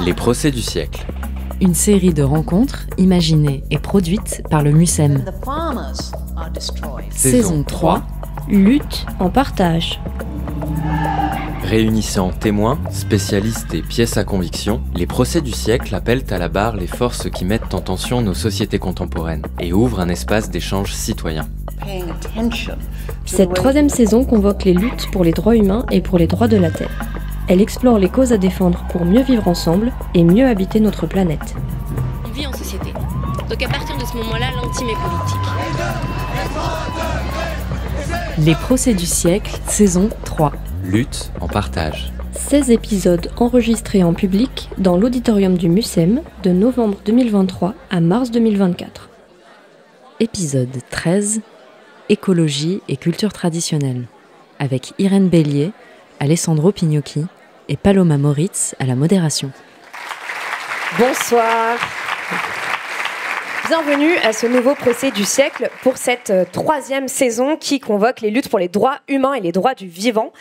Les procès du siècle. Une série de rencontres imaginées et produites par le MUSEM. Saison 3. Lutte en partage. Réunissant témoins, spécialistes et pièces à conviction, les procès du siècle appellent à la barre les forces qui mettent en tension nos sociétés contemporaines et ouvrent un espace d'échange citoyen. Cette troisième saison convoque les luttes pour les droits humains et pour les droits de la Terre. Elle explore les causes à défendre pour mieux vivre ensemble et mieux habiter notre planète. On vit en société. Donc à partir de ce moment-là, l'intime est politique. Les procès du siècle, saison 3. Lutte en partage. 16 épisodes enregistrés en public dans l'auditorium du MUSEM de novembre 2023 à mars 2024. Épisode 13. Écologie et culture traditionnelle. Avec Irène Bélier, Alessandro Pignocchi et Paloma Moritz à la modération. Bonsoir. Bienvenue à ce nouveau procès du siècle pour cette troisième saison qui convoque les luttes pour les droits humains et les droits du vivant.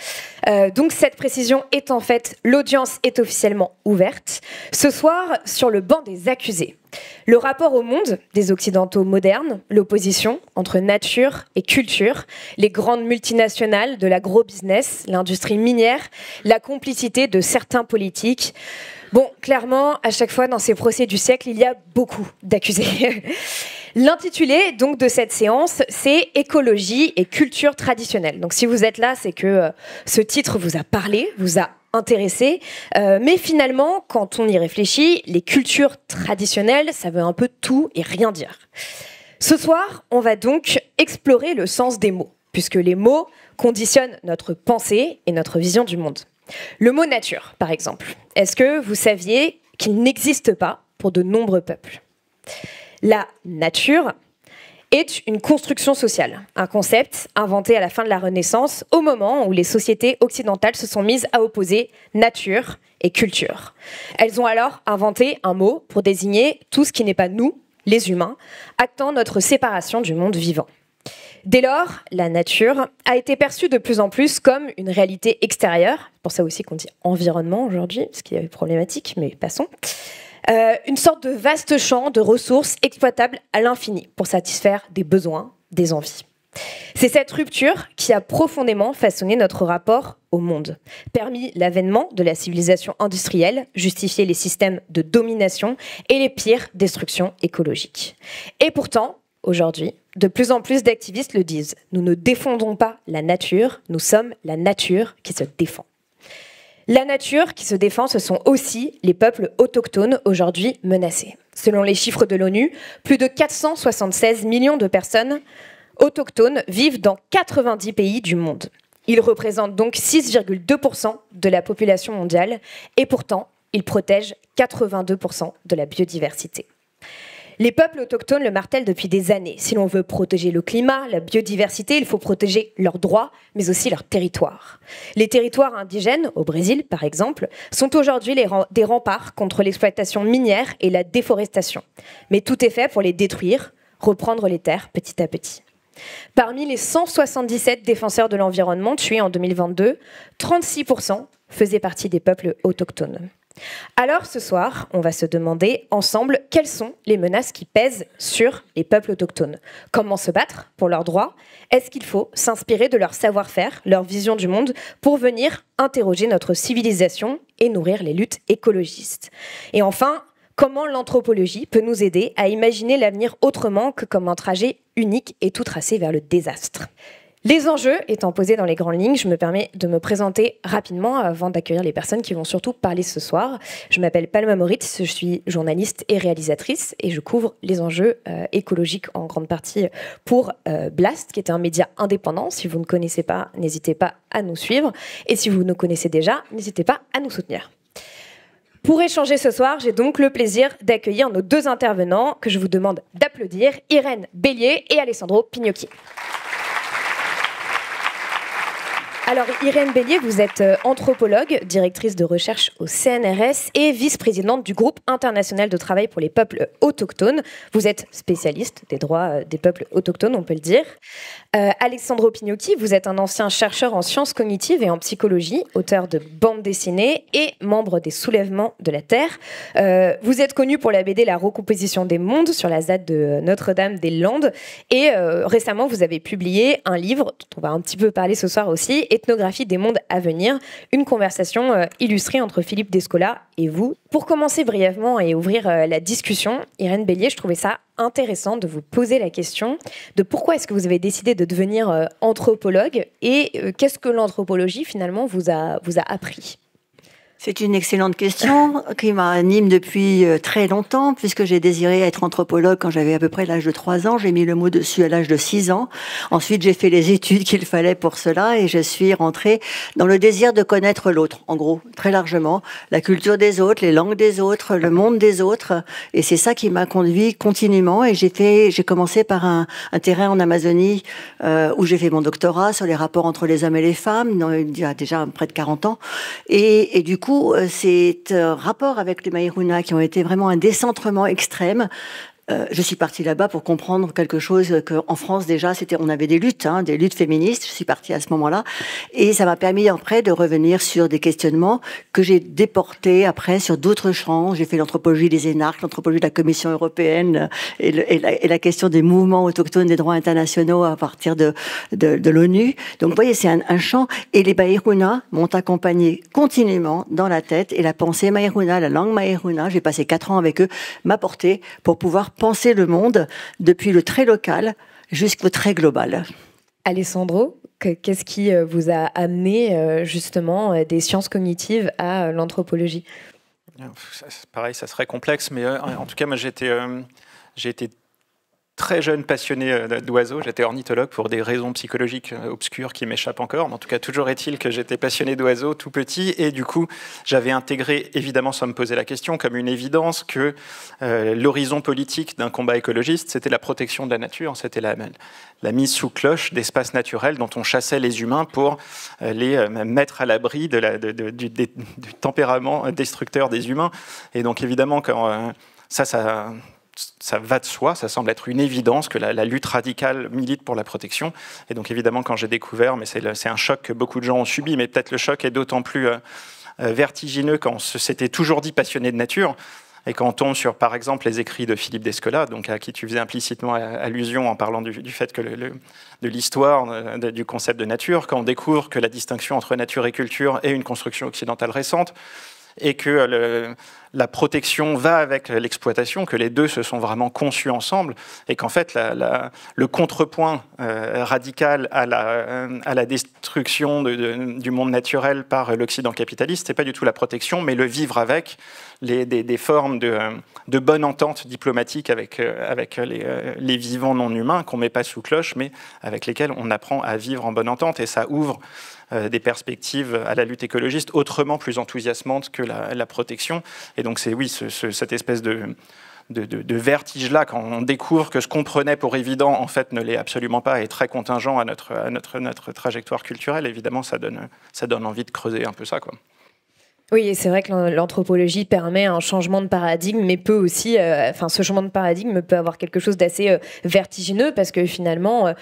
Donc cette précision étant faite, l'audience est officiellement ouverte. Ce soir, sur le banc des accusés. Le rapport au monde des Occidentaux modernes, l'opposition entre nature et culture, les grandes multinationales de l'agro-business, l'industrie minière, la complicité de certains politiques. Bon, clairement, à chaque fois dans ces procès du siècle, il y a beaucoup d'accusés. L'intitulé donc de cette séance, c'est Écologie et culture traditionnelle. Donc si vous êtes là, c'est que ce titre vous a parlé, vous a intéressé. Mais finalement, quand on y réfléchit, les cultures traditionnelles, ça veut un peu tout et rien dire. Ce soir, on va donc explorer le sens des mots, puisque les mots conditionnent notre pensée et notre vision du monde. Le mot nature, par exemple. Est-ce que vous saviez qu'il n'existe pas pour de nombreux peuples ? La nature est une construction sociale, un concept inventé à la fin de la Renaissance, au moment où les sociétés occidentales se sont mises à opposer nature et culture. Elles ont alors inventé un mot pour désigner tout ce qui n'est pas nous, les humains, actant notre séparation du monde vivant. Dès lors, la nature a été perçue de plus en plus comme une réalité extérieure, c'est pour ça aussi qu'on dit environnement aujourd'hui, ce qui est problématique, mais passons. Une sorte de vaste champ de ressources exploitables à l'infini pour satisfaire des besoins, des envies. C'est cette rupture qui a profondément façonné notre rapport au monde, permis l'avènement de la civilisation industrielle, justifié les systèmes de domination et les pires destructions écologiques. Et pourtant, aujourd'hui, de plus en plus d'activistes le disent. Nous ne défendons pas la nature, nous sommes la nature qui se défend. La nature qui se défend, ce sont aussi les peuples autochtones aujourd'hui menacés. Selon les chiffres de l'ONU, plus de 476 millions de personnes autochtones vivent dans 90 pays du monde. Ils représentent donc 6,2% de la population mondiale et pourtant, ils protègent 82% de la biodiversité. Les peuples autochtones le martèlent depuis des années. Si l'on veut protéger le climat, la biodiversité, il faut protéger leurs droits, mais aussi leurs territoires. Les territoires indigènes, au Brésil par exemple, sont aujourd'hui des remparts contre l'exploitation minière et la déforestation. Mais tout est fait pour les détruire, reprendre les terres petit à petit. Parmi les 177 défenseurs de l'environnement tués en 2022, 36% faisaient partie des peuples autochtones. Alors ce soir, on va se demander ensemble quelles sont les menaces qui pèsent sur les peuples autochtones. Comment se battre pour leurs droits ? Est-ce qu'il faut s'inspirer de leur savoir-faire, leur vision du monde pour venir interroger notre civilisation et nourrir les luttes écologistes ? Et enfin, comment l'anthropologie peut nous aider à imaginer l'avenir autrement que comme un trajet unique et tout tracé vers le désastre ? Les enjeux étant posés dans les grandes lignes, je me permets de me présenter rapidement avant d'accueillir les personnes qui vont surtout parler ce soir. Je m'appelle Paloma Moritz, je suis journaliste et réalisatrice et je couvre les enjeux écologiques en grande partie pour Blast, qui est un média indépendant. Si vous ne connaissez pas, n'hésitez pas à nous suivre. Et si vous nous connaissez déjà, n'hésitez pas à nous soutenir. Pour échanger ce soir, j'ai donc le plaisir d'accueillir nos deux intervenants que je vous demande d'applaudir, : Irène Bélier et Alessandro Pignocchi. Alors, Irène Bélier, vous êtes anthropologue, directrice de recherche au CNRS et vice-présidente du groupe international de travail pour les peuples autochtones. Vous êtes spécialiste des droits des peuples autochtones, on peut le dire. Alessandro Pignocchi, vous êtes un ancien chercheur en sciences cognitives et en psychologie, auteur de bandes dessinées et membre des Soulèvements de la Terre. Vous êtes connu pour la BD La recomposition des mondes sur la ZAD de Notre-Dame-des-Landes. Et récemment, vous avez publié un livre dont on va un petit peu parler ce soir aussi, Ethnographie des mondes à venir, une conversation illustrée entre Philippe Descola et vous. Pour commencer brièvement et ouvrir la discussion, Irène Bélier, je trouvais ça intéressant de vous poser la question de pourquoi est-ce que vous avez décidé de devenir anthropologue et qu'est-ce que l'anthropologie finalement vous a appris ? C'est une excellente question qui m'anime depuis très longtemps, puisque j'ai désiré être anthropologue quand j'avais à peu près l'âge de 3 ans. J'ai mis le mot dessus à l'âge de 6 ans. Ensuite, j'ai fait les études qu'il fallait pour cela et je suis rentrée dans le désir de connaître l'autre, en gros, très largement, la culture des autres, les langues des autres, le monde des autres. Et c'est ça qui m'a conduit continuellement. Et j'ai commencé par un terrain en Amazonie où j'ai fait mon doctorat sur les rapports entre les hommes et les femmes, il y a déjà près de 40 ans. Et du coup, c'est un rapport avec les Maïrouna qui ont été vraiment un décentrement extrême. Je suis partie là-bas pour comprendre quelque chose qu'en France déjà, on avait des luttes féministes. Je suis partie à ce moment-là, et ça m'a permis après de revenir sur des questionnements que j'ai déportés après sur d'autres champs. J'ai fait l'anthropologie des énarques, l'anthropologie de la Commission européenne et la question des mouvements autochtones des droits internationaux à partir de l'ONU. Donc, vous voyez, c'est un champ. Et les Maïrouna m'ont accompagné continuellement dans la tête, et la pensée Maïrouna, la langue Maïrouna, j'ai passé 4 ans avec eux, m'a porté pour pouvoir penser le monde depuis le très local jusqu'au très global. Alessandro, qu'est-ce qui vous a amené justement des sciences cognitives à l'anthropologie ? Pareil, ça serait complexe, mais en tout cas, moi j'ai été très jeune passionné d'oiseaux. J'étais ornithologue pour des raisons psychologiques obscures qui m'échappent encore. Mais en tout cas, toujours est-il que j'étais passionné d'oiseaux tout petit. Et du coup, j'avais intégré, évidemment, sans me poser la question, comme une évidence que l'horizon politique d'un combat écologiste, c'était la protection de la nature. C'était la mise sous cloche d'espaces naturels dont on chassait les humains pour les mettre à l'abri du tempérament destructeur des humains. Et donc, évidemment, quand ça va de soi, ça semble être une évidence que la lutte radicale milite pour la protection. Et donc évidemment, quand j'ai découvert, mais c'est un choc que beaucoup de gens ont subi, mais peut-être le choc est d'autant plus vertigineux quand on s'était toujours dit passionné de nature, et quand on tombe sur, par exemple, les écrits de Philippe Descola, donc à qui tu faisais implicitement allusion en parlant du fait que de l'histoire du concept de nature, quand on découvre que la distinction entre nature et culture est une construction occidentale récente, et que la protection va avec l'exploitation, que les deux se sont vraiment conçus ensemble, et qu'en fait, le contrepoint radical à la destruction du monde naturel par l'Occident capitaliste, c'est pas du tout la protection, mais le vivre avec des formes de bonne entente diplomatique avec les vivants non humains, qu'on met pas sous cloche, mais avec lesquels on apprend à vivre en bonne entente, et ça ouvre des perspectives à la lutte écologiste autrement plus enthousiasmantes que la protection. Et donc c'est cette espèce de vertige-là, quand on découvre que ce qu'on prenait pour évident, en fait, ne l'est absolument pas, et très contingent à notre trajectoire culturelle, évidemment, ça donne envie de creuser un peu ça, quoi. Oui, et c'est vrai que l'anthropologie permet un changement de paradigme, mais peut aussi, ce changement de paradigme peut avoir quelque chose d'assez vertigineux, parce que finalement,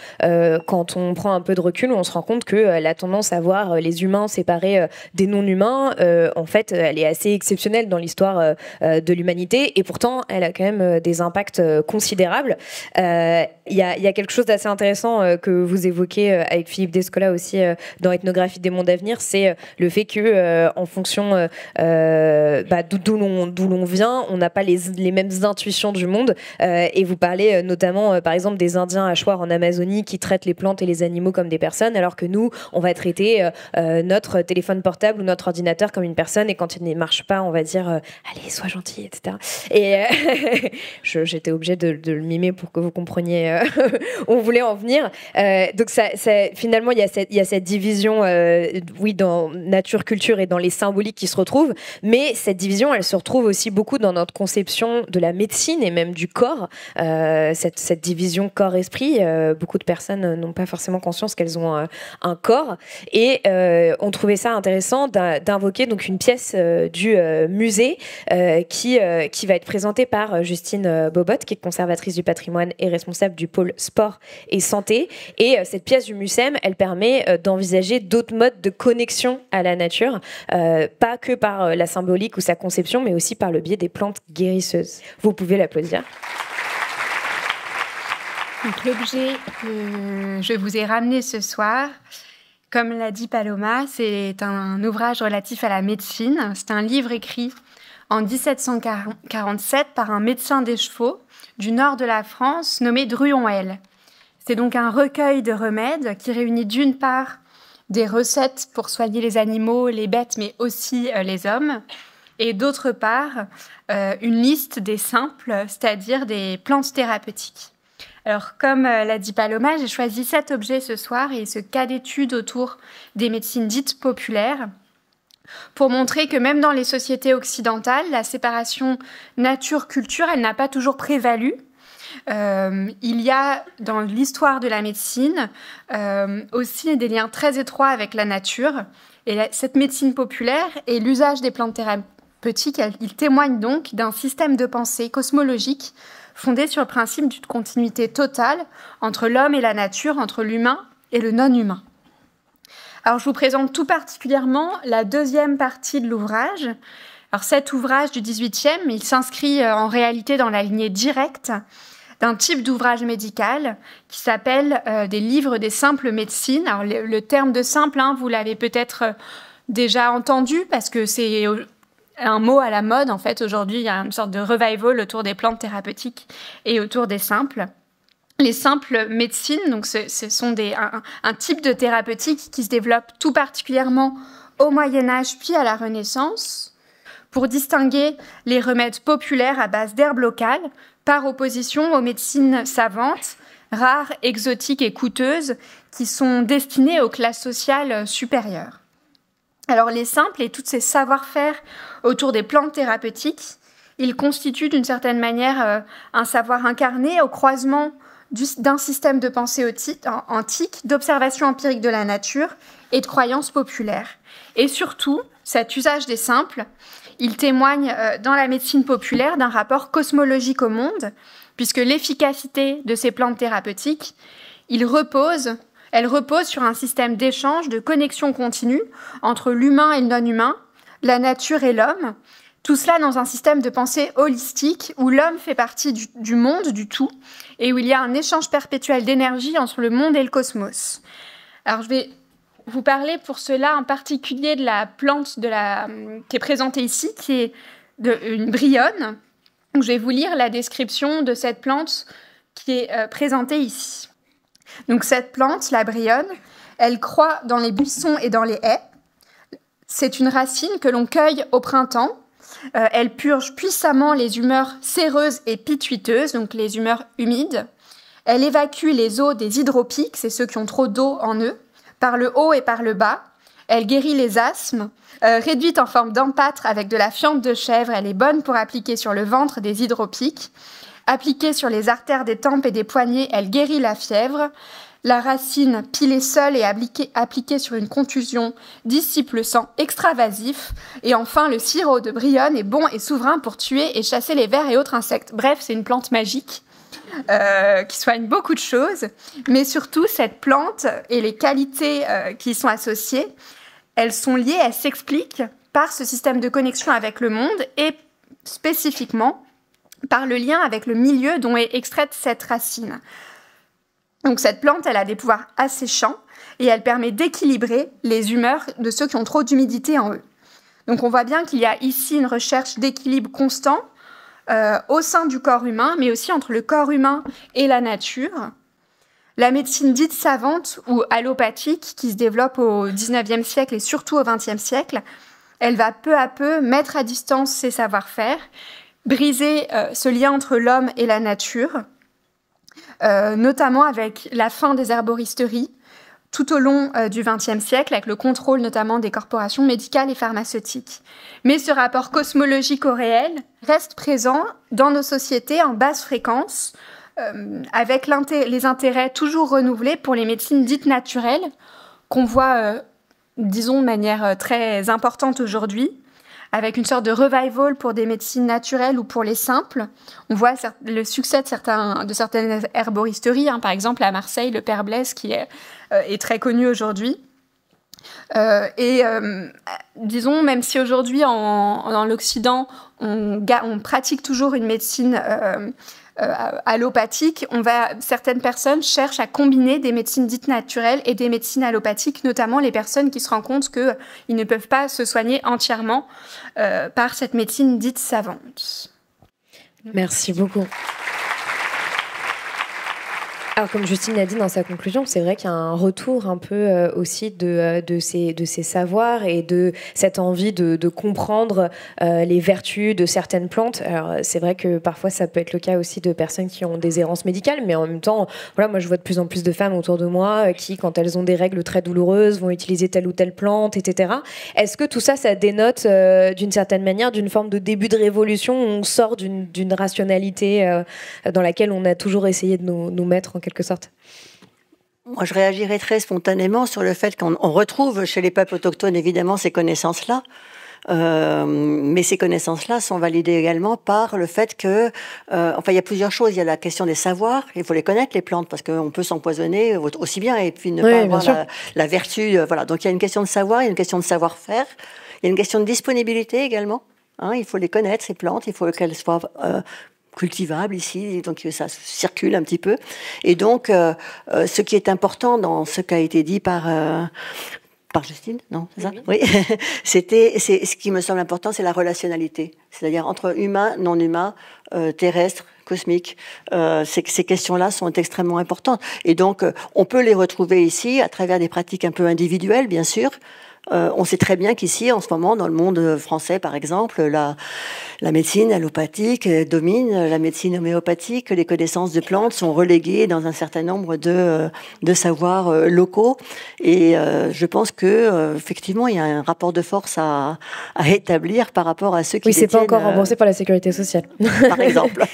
quand on prend un peu de recul, on se rend compte que la tendance à voir les humains séparés des non-humains, en fait, elle est assez exceptionnelle dans l'histoire de l'humanité, et pourtant, elle a quand même des impacts considérables. Il y a quelque chose d'assez intéressant que vous évoquez avec Philippe Descola aussi dans Ethnographie des mondes à venir, c'est le fait que, en fonction d'où l'on vient, on n'a pas les mêmes intuitions du monde, et vous parlez notamment par exemple des Indiens Achuar en Amazonie qui traitent les plantes et les animaux comme des personnes, alors que nous on va traiter notre téléphone portable ou notre ordinateur comme une personne, et quand il ne marche pas on va dire allez sois gentil, etc. Et j'étais obligée de le mimer pour que vous compreniez où on voulait en venir. Donc finalement il y a cette division dans nature-culture et dans les symboliques qui qui se retrouvent, mais cette division, elle se retrouve aussi beaucoup dans notre conception de la médecine et même du corps. Cette division corps-esprit, beaucoup de personnes n'ont pas forcément conscience qu'elles ont un corps, et on trouvait ça intéressant d'invoquer donc une pièce du musée qui va être présentée par Justine Bobot, qui est conservatrice du patrimoine et responsable du pôle sport et santé. Et cette pièce du MUSEM, elle permet d'envisager d'autres modes de connexion à la nature, pas que par la symbolique ou sa conception, mais aussi par le biais des plantes guérisseuses. Vous pouvez l'applaudir. Donc, l'objet que je vous ai ramené ce soir, comme l'a dit Paloma, c'est un ouvrage relatif à la médecine. C'est un livre écrit en 1747 par un médecin des chevaux du nord de la France nommé Druon-L. C'est donc un recueil de remèdes qui réunit d'une part des recettes pour soigner les animaux, les bêtes, mais aussi les hommes, et d'autre part une liste des simples, c'est-à-dire des plantes thérapeutiques. Alors, comme l'a dit Paloma, j'ai choisi 7 objets ce soir et ce cas d'étude autour des médecines dites populaires pour montrer que même dans les sociétés occidentales, la séparation nature-culture, elle n'a pas toujours prévalu. Il y a dans l'histoire de la médecine aussi des liens très étroits avec la nature. Et cette médecine populaire et l'usage des plantes thérapeutiques, il témoigne donc d'un système de pensée cosmologique fondé sur le principe d'une continuité totale entre l'homme et la nature, entre l'humain et le non-humain. Alors, je vous présente tout particulièrement la deuxième partie de l'ouvrage. Alors, cet ouvrage du XVIIIe, il s'inscrit en réalité dans la lignée directe d'un type d'ouvrage médical qui s'appelle des livres des simples médecines. Alors, le terme de simple, vous l'avez peut-être déjà entendu parce que c'est un mot à la mode. En fait, aujourd'hui, il y a une sorte de revival autour des plantes thérapeutiques et autour des simples. Les simples médecines, donc ce sont un type de thérapeutique qui se développe tout particulièrement au Moyen-Âge puis à la Renaissance pour distinguer les remèdes populaires à base d'herbes locales par opposition aux médecines savantes, rares, exotiques et coûteuses qui sont destinées aux classes sociales supérieures. Alors les simples et tous ces savoir-faire autour des plantes thérapeutiques, ils constituent d'une certaine manière un savoir incarné au croisement d'un système de pensée antique, d'observation empirique de la nature et de croyances populaires. Et surtout, cet usage des simples, il témoigne dans la médecine populaire d'un rapport cosmologique au monde, puisque l'efficacité de ces plantes thérapeutiques, elle repose sur un système d'échange, de connexion continue entre l'humain et le non-humain, la nature et l'homme, tout cela dans un système de pensée holistique où l'homme fait partie du monde, du tout, et où il y a un échange perpétuel d'énergie entre le monde et le cosmos. Alors je vais vous parler pour cela en particulier de la plante qui est présentée ici, qui est une brionne. Donc, je vais vous lire la description de cette plante qui est présentée ici. Donc cette plante, la brionne, elle croît dans les buissons et dans les haies. C'est une racine que l'on cueille au printemps. Elle purge puissamment les humeurs séreuses et pituiteuses, donc les humeurs humides. Elle évacue les eaux des hydropiques, c'est ceux qui ont trop d'eau en eux, par le haut et par le bas. Elle guérit les asthmes. Réduite en forme d'empâtre avec de la fiente de chèvre, elle est bonne pour appliquer sur le ventre des hydropiques. Appliquée sur les artères des tempes et des poignets, elle guérit la fièvre. La racine, pilée seule et appliquée sur une contusion, dissipe le sang extravasif. Et enfin, le sirop de brionne est bon et souverain pour tuer et chasser les vers et autres insectes. Bref, c'est une plante magique qui soigne beaucoup de choses. Mais surtout, cette plante et les qualités qui y sont associées, elles sont liées, elles s'expliquent par ce système de connexion avec le monde et spécifiquement par le lien avec le milieu dont est extraite cette racine. Donc cette plante, elle a des pouvoirs asséchants et elle permet d'équilibrer les humeurs de ceux qui ont trop d'humidité en eux. Donc on voit bien qu'il y a ici une recherche d'équilibre constant au sein du corps humain, mais aussi entre le corps humain et la nature. La médecine dite savante ou allopathique, qui se développe au XIXe siècle et surtout au XXe siècle, elle va peu à peu mettre à distance ses savoir-faire, briser ce lien entre l'homme et la nature, notamment avec la fin des herboristeries, tout au long du XXe siècle, avec le contrôle notamment des corporations médicales et pharmaceutiques. Mais ce rapport cosmologique au réel reste présent dans nos sociétés en basse fréquence, avec les intérêts toujours renouvelés pour les médecines dites naturelles, qu'on voit, disons, de manière très importante aujourd'hui, avec une sorte de revival pour des médecines naturelles ou pour les simples. On voit le succès de certaines herboristeries, par exemple à Marseille, le Père Blaise, qui est très connu aujourd'hui. Disons, même si aujourd'hui, dans l'Occident, on pratique toujours une médecine allopathique, certaines personnes cherchent à combiner des médecines dites naturelles et des médecines allopathiques, notamment les personnes qui se rendent compte qu'ils ne peuvent pas se soigner entièrement par cette médecine dite savante. Merci beaucoup. Alors, comme Justine l'a dit dans sa conclusion, c'est vrai qu'il y a un retour un peu aussi de ces savoirs et de cette envie de comprendre les vertus de certaines plantes. Alors, c'est vrai que parfois, ça peut être le cas aussi de personnes qui ont des errances médicales, mais en même temps, voilà, moi, je vois de plus en plus de femmes autour de moi qui, quand elles ont des règles très douloureuses, vont utiliser telle ou telle plante, etc. Est-ce que tout ça, ça dénote d'une certaine manière d'une forme de début de révolution où on sort d'une rationalité dans laquelle on a toujours essayé de nous mettre en quelque sorte? Moi, je réagirais très spontanément sur le fait qu'on retrouve chez les peuples autochtones, évidemment, ces connaissances-là. Mais ces connaissances-là sont validées également par le fait que, il y a plusieurs choses. Il y a la question des savoirs. Il faut les connaître, les plantes, parce qu'on peut s'empoisonner aussi bien et puis ne pas avoir la vertu. Voilà. Donc, il y a une question de savoir, il y a une question de savoir-faire. Il y a une question de disponibilité également. Il faut les connaître, ces plantes. Il faut qu'elles soient cultivable ici, donc ça circule un petit peu. Et donc, ce qui est important dans ce qui a été dit par Justine, non, c'est ça ? Oui. C'est ce qui me semble important, c'est la relationnalité, c'est-à-dire entre humains, non humains, terrestres, cosmiques. Ces questions-là sont extrêmement importantes. Et donc, on peut les retrouver ici à travers des pratiques un peu individuelles, bien sûr. On sait très bien qu'ici, en ce moment, dans le monde français, par exemple, la médecine allopathique domine la médecine homéopathique. Les connaissances de plantes sont reléguées dans un certain nombre de savoirs locaux. Et je pense que effectivement, il y a un rapport de force à établir par rapport à ceux qui c'est pas encore remboursé par la sécurité sociale, par exemple.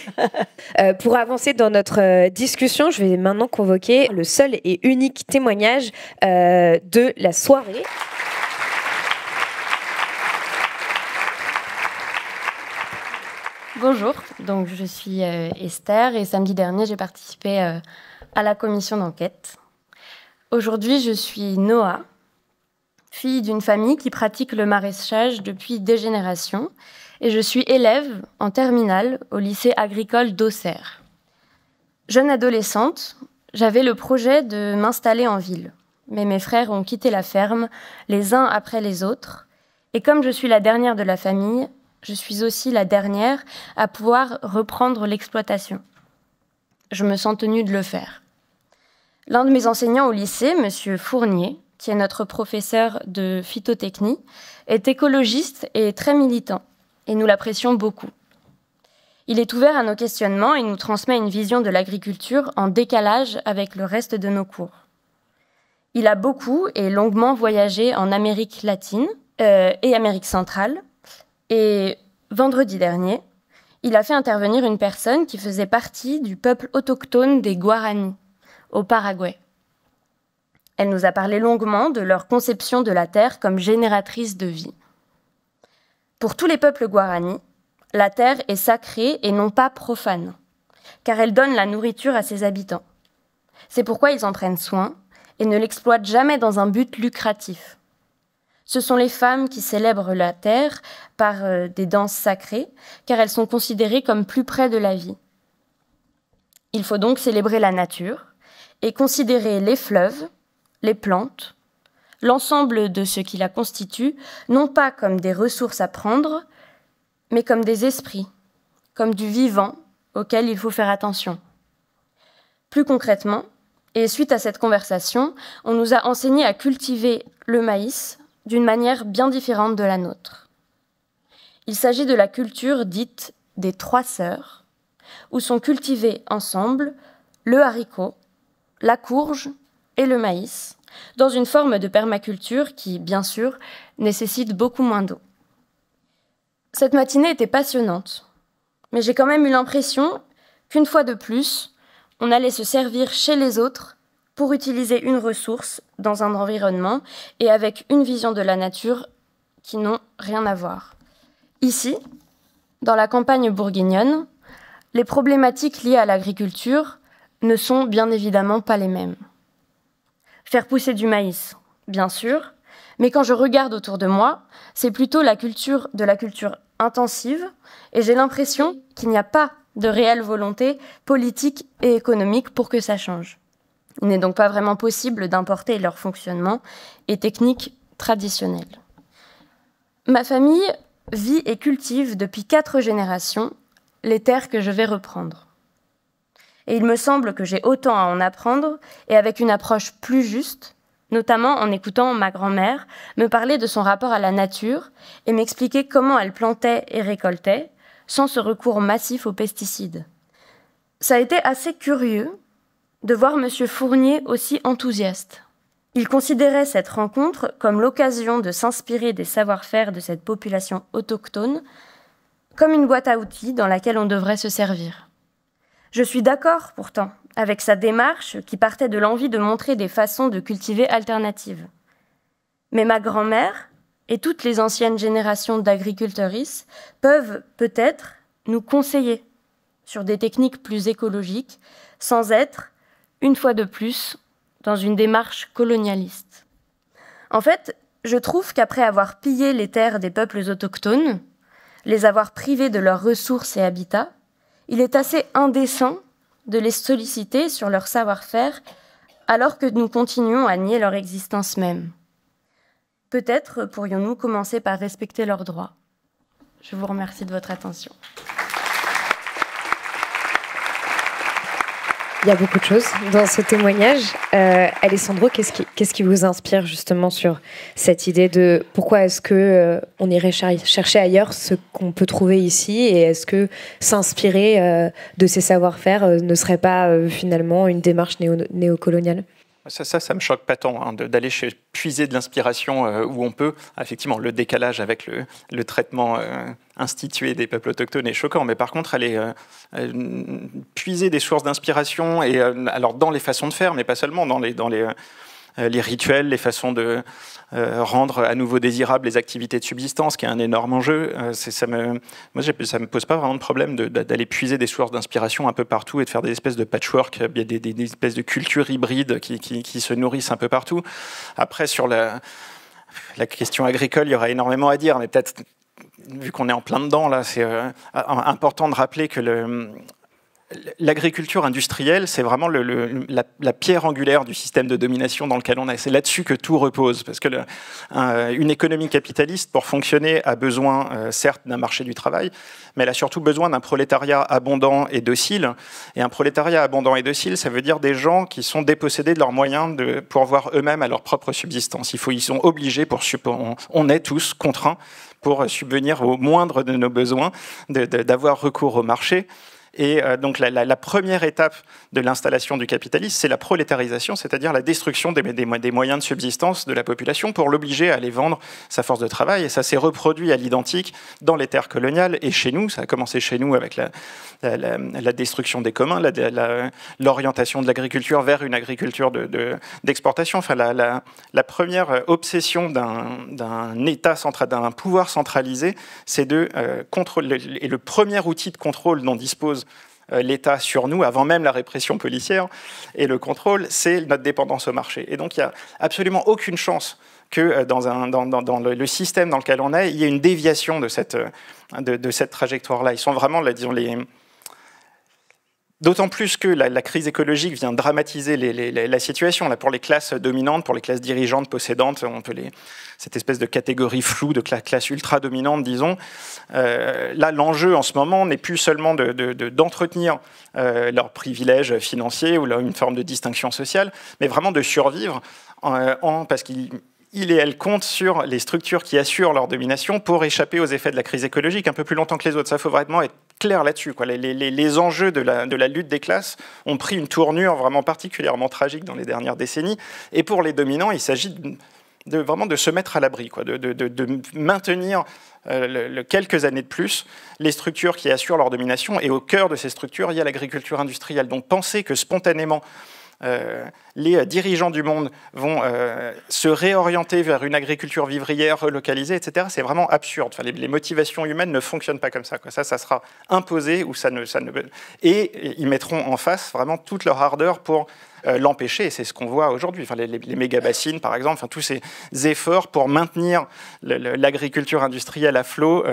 Pour avancer dans notre discussion, je vais maintenant convoquer le seul et unique témoignage de la soirée. Bonjour, donc je suis Esther et samedi dernier j'ai participé à la commission d'enquête. Aujourd'hui je suis Noah, fille d'une famille qui pratique le maraîchage depuis des générations et je suis élève en terminale au lycée agricole d'Auxerre. Jeune adolescente, j'avais le projet de m'installer en ville, mais mes frères ont quitté la ferme les uns après les autres et comme je suis la dernière de la famille, je suis aussi la dernière à pouvoir reprendre l'exploitation. Je me sens tenue de le faire. L'un de mes enseignants au lycée, M. Fournier, qui est notre professeur de phytotechnie, est écologiste et très militant, et nous l'apprécions beaucoup. Il est ouvert à nos questionnements et nous transmet une vision de l'agriculture en décalage avec le reste de nos cours. Il a beaucoup et longuement voyagé en Amérique latine et Amérique centrale, et vendredi dernier, il a fait intervenir une personne qui faisait partie du peuple autochtone des Guaranis, au Paraguay. Elle nous a parlé longuement de leur conception de la terre comme génératrice de vie. Pour tous les peuples Guaranis, la terre est sacrée et non pas profane, car elle donne la nourriture à ses habitants. C'est pourquoi ils en prennent soin et ne l'exploitent jamais dans un but lucratif. Ce sont les femmes qui célèbrent la terre par des danses sacrées, car elles sont considérées comme plus près de la vie. Il faut donc célébrer la nature et considérer les fleuves, les plantes, l'ensemble de ce qui la constitue, non pas comme des ressources à prendre, mais comme des esprits, comme du vivant auquel il faut faire attention. Plus concrètement, et suite à cette conversation, on nous a enseigné à cultiver le maïs d'une manière bien différente de la nôtre. Il s'agit de la culture dite des 3 sœurs, où sont cultivés ensemble le haricot, la courge et le maïs, dans une forme de permaculture qui, bien sûr, nécessite beaucoup moins d'eau. Cette matinée était passionnante, mais j'ai quand même eu l'impression qu'une fois de plus, on allait se servir chez les autres pour utiliser une ressource dans un environnement et avec une vision de la nature qui n'ont rien à voir. Ici, dans la campagne bourguignonne, les problématiques liées à l'agriculture ne sont bien évidemment pas les mêmes. Faire pousser du maïs, bien sûr, mais quand je regarde autour de moi, c'est plutôt la culture intensive et j'ai l'impression qu'il n'y a pas de réelle volonté politique et économique pour que ça change. Il n'est donc pas vraiment possible d'importer leur fonctionnement et techniques traditionnelles. Ma famille vit et cultive depuis 4 générations les terres que je vais reprendre. Et il me semble que j'ai autant à en apprendre et avec une approche plus juste, notamment en écoutant ma grand-mère me parler de son rapport à la nature et m'expliquer comment elle plantait et récoltait sans ce recours massif aux pesticides. Ça a été assez curieux de voir M. Fournier aussi enthousiaste. Il considérait cette rencontre comme l'occasion de s'inspirer des savoir-faire de cette population autochtone comme une boîte à outils dans laquelle on devrait se servir. Je suis d'accord, pourtant, avec sa démarche qui partait de l'envie de montrer des façons de cultiver alternatives. Mais ma grand-mère et toutes les anciennes générations d'agricultrices peuvent peut-être nous conseiller sur des techniques plus écologiques sans être, une fois de plus, dans une démarche colonialiste. En fait, je trouve qu'après avoir pillé les terres des peuples autochtones, les avoir privés de leurs ressources et habitats, il est assez indécent de les solliciter sur leur savoir-faire alors que nous continuons à nier leur existence même. Peut-être pourrions-nous commencer par respecter leurs droits. Je vous remercie de votre attention. Il y a beaucoup de choses dans ce témoignage. Alessandro, qu'est-ce qui vous inspire justement sur cette idée de pourquoi est-ce que on irait chercher ailleurs ce qu'on peut trouver ici et est-ce que s'inspirer de ces savoir-faire ne serait pas finalement une démarche néocoloniale ? Ça me choque pas tant d'aller puiser de l'inspiration où on peut. Effectivement, le décalage avec le traitement institué des peuples autochtones est choquant, mais par contre, aller puiser des sources d'inspiration, et alors dans les façons de faire, mais pas seulement, dans les rituels, les façons de rendre à nouveau désirables les activités de subsistance, qui est un énorme enjeu. Ça me pose pas vraiment de problème d'aller puiser des sources d'inspiration un peu partout et de faire des espèces de patchwork, des espèces de cultures hybrides qui se nourrissent un peu partout. Après, sur la question agricole, il y aura énormément à dire, mais peut-être, vu qu'on est en plein dedans, là, c'est important de rappeler que l'agriculture industrielle, c'est vraiment la pierre angulaire du système de domination dans lequel on est. C'est là-dessus que tout repose. Parce que une économie capitaliste, pour fonctionner, a besoin, certes, d'un marché du travail, mais elle a surtout besoin d'un prolétariat abondant et docile. Et un prolétariat abondant et docile, ça veut dire des gens qui sont dépossédés de leurs moyens de pourvoir eux-mêmes à leur propre subsistance. Ils sont obligés, on est tous contraints pour subvenir au moindre de nos besoins, d'avoir recours au marché. Et donc la première étape de l'installation du capitalisme, c'est la prolétarisation, c'est-à-dire la destruction des moyens de subsistance de la population pour l'obliger à aller vendre sa force de travail. Et ça s'est reproduit à l'identique dans les terres coloniales et chez nous. Ça a commencé chez nous avec la destruction des communs, l'orientation de l'agriculture vers une agriculture d'exportation. Enfin, la première obsession d'un État d'un pouvoir centralisé, c'est de contrôler. Et le premier outil de contrôle dont dispose l'État sur nous, avant même la répression policière et le contrôle, c'est notre dépendance au marché. Et donc, il n'y a absolument aucune chance que dans le système dans lequel on est, il y ait une déviation de cette trajectoire-là. Ils sont vraiment, d'autant plus que la crise écologique vient dramatiser la situation. Là, pour les classes dominantes, pour les classes dirigeantes, possédantes, cette espèce de catégorie floue de classe ultra-dominante, disons. Là, l'enjeu en ce moment n'est plus seulement d'entretenir leurs privilèges financiers ou une forme de distinction sociale, mais vraiment de survivre parce qu'il et elle comptent sur les structures qui assurent leur domination pour échapper aux effets de la crise écologique un peu plus longtemps que les autres. Ça, il faut vraiment être clair là-dessus, quoi. Les enjeux de la lutte des classes ont pris une tournure vraiment particulièrement tragique dans les dernières décennies. Et pour les dominants, il s'agit vraiment de se mettre à l'abri, quoi, de maintenir quelques années de plus les structures qui assurent leur domination. Et au cœur de ces structures, il y a l'agriculture industrielle. Donc penser que spontanément, les dirigeants du monde vont se réorienter vers une agriculture vivrière relocalisée, etc., c'est vraiment absurde. Enfin, les motivations humaines ne fonctionnent pas comme ça, quoi. Ça sera imposé ou et ils mettront en face vraiment toute leur ardeur pour l'empêcher, et c'est ce qu'on voit aujourd'hui. Enfin, les méga-bassines, par exemple, enfin, tous ces efforts pour maintenir l'agriculture industrielle à flot.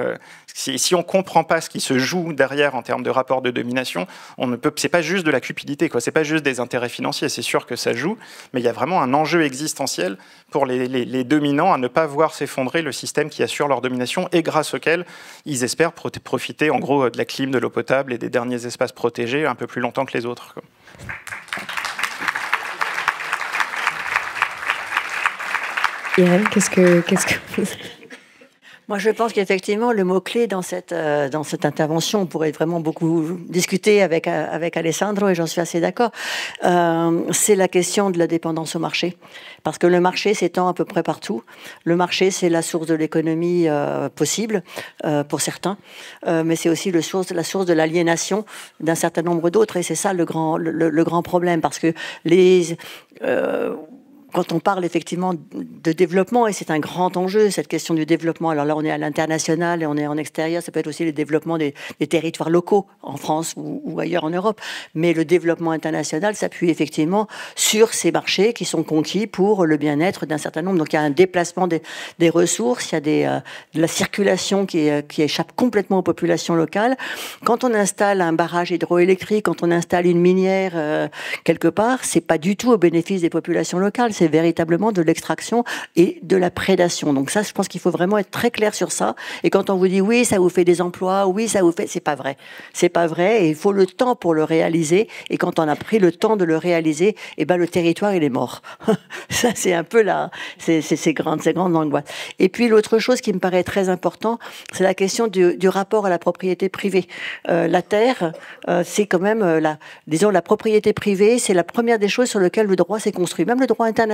Si on ne comprend pas ce qui se joue derrière en termes de rapport de domination, c'est pas juste de la cupidité, quoi. C'est pas juste des intérêts financiers. C'est sûr que ça joue, mais il y a vraiment un enjeu existentiel pour les dominants à ne pas voir s'effondrer le système qui assure leur domination et grâce auquel ils espèrent profiter en gros de la clim, de l'eau potable et des derniers espaces protégés un peu plus longtemps que les autres, quoi. Irène, qu'est-ce que Moi, je pense qu'effectivement, le mot-clé dans cette intervention, on pourrait vraiment beaucoup discuter avec Alessandro, et j'en suis assez d'accord, c'est la question de la dépendance au marché. Parce que le marché s'étend à peu près partout. Le marché, c'est la source de l'économie possible, pour certains, mais c'est aussi la source de l'aliénation d'un certain nombre d'autres, et c'est ça le grand problème, parce que quand on parle effectivement de développement, et c'est un grand enjeu, cette question du développement, alors là on est à l'international et on est en extérieur, ça peut être aussi le développement des territoires locaux en France ou ailleurs en Europe, mais le développement international s'appuie effectivement sur ces marchés qui sont conquis pour le bien-être d'un certain nombre. Donc il y a un déplacement des ressources, il y a de la circulation qui échappe complètement aux populations locales. Quand on installe un barrage hydroélectrique, quand on installe une minière quelque part, c'est pas du tout au bénéfice des populations locales, c'est véritablement de l'extraction et de la prédation. Donc ça, je pense qu'il faut vraiment être très clair sur ça. Et quand on vous dit oui, ça vous fait des emplois, oui, ça vous fait, c'est pas vrai. C'est pas vrai, et il faut le temps pour le réaliser. Et quand on a pris le temps de le réaliser, eh ben le territoire il est mort. Ça c'est un peu ces grandes angoisses. Et puis l'autre chose qui me paraît très important, c'est la question du rapport à la propriété privée. La terre, c'est quand même la propriété privée, c'est la première des choses sur lesquelles le droit s'est construit, même le droit international.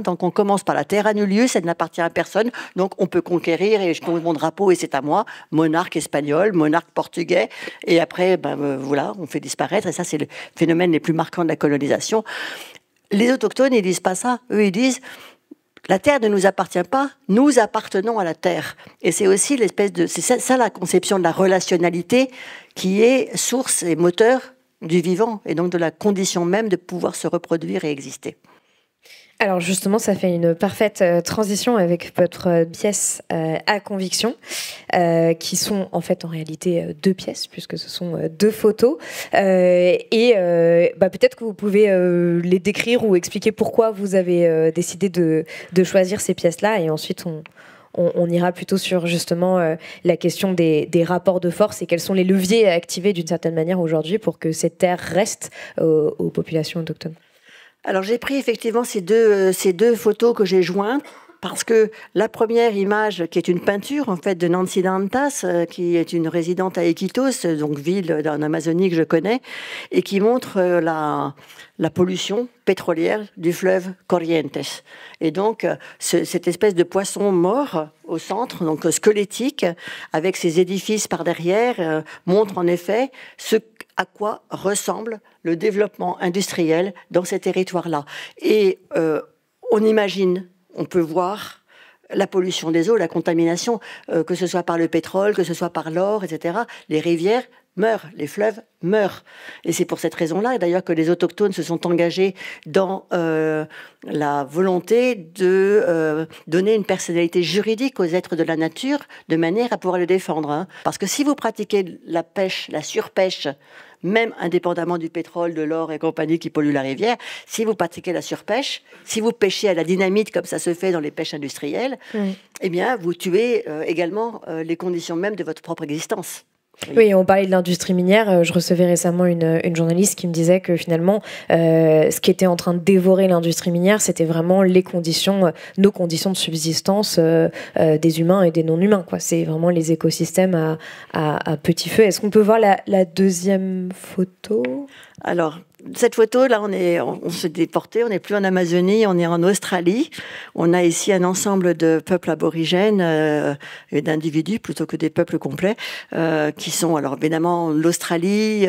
Donc on commence par la terra nullius, ça n'appartient à personne, donc on peut conquérir et je pose mon drapeau et c'est à moi, monarque espagnol, monarque portugais, et après voilà, on fait disparaître, et ça c'est le phénomène les plus marquants de la colonisation. Les autochtones, ils disent pas ça, eux ils disent la terre ne nous appartient pas, nous appartenons à la terre. Et c'est aussi c'est ça la conception de la relationnalité qui est source et moteur du vivant, et donc de la condition même de pouvoir se reproduire et exister. Alors justement, ça fait une parfaite transition avec votre pièce à conviction, qui sont en fait en réalité deux pièces, puisque ce sont deux photos. Peut-être que vous pouvez les décrire ou expliquer pourquoi vous avez décidé de choisir ces pièces-là, et ensuite on ira plutôt sur justement la question des rapports de force et quels sont les leviers à activer d'une certaine manière aujourd'hui pour que cette terre reste aux populations autochtones. Alors j'ai pris effectivement ces deux photos que j'ai jointes, parce que la première image, qui est une peinture en fait de Nancy Dantas, qui est une résidente à Iquitos, donc ville en Amazonie que je connais, et qui montre la pollution pétrolière du fleuve Corrientes. Et donc cette espèce de poisson mort au centre, donc squelettique, avec ses édifices par derrière, montre en effet ce à quoi ressemble le développement industriel dans ces territoires-là. Et on peut voir la pollution des eaux, la contamination, que ce soit par le pétrole, que ce soit par l'or, etc. Les rivières meurent, les fleuves meurent. Et c'est pour cette raison-là, d'ailleurs, que les autochtones se sont engagés dans la volonté de donner une personnalité juridique aux êtres de la nature, de manière à pouvoir les défendre. Parce que si vous pratiquez la pêche, la surpêche, même indépendamment du pétrole, de l'or et compagnie qui polluent la rivière, si vous pratiquez la surpêche, si vous pêchez à la dynamite comme ça se fait dans les pêches industrielles, eh bien, vous tuez également les conditions même de votre propre existence. Oui, on parlait de l'industrie minière. Je recevais récemment une journaliste qui me disait que finalement, ce qui était en train de dévorer l'industrie minière, c'était vraiment nos conditions de subsistance des humains et des non-humains, quoi. C'est vraiment les écosystèmes à petit feu. Est-ce qu'on peut voir la deuxième photo ? Alors, cette photo, là, on s'est déporté, on n'est plus en Amazonie, on est en Australie. On a ici un ensemble de peuples aborigènes et d'individus plutôt que des peuples complets qui sont, alors évidemment, l'Australie.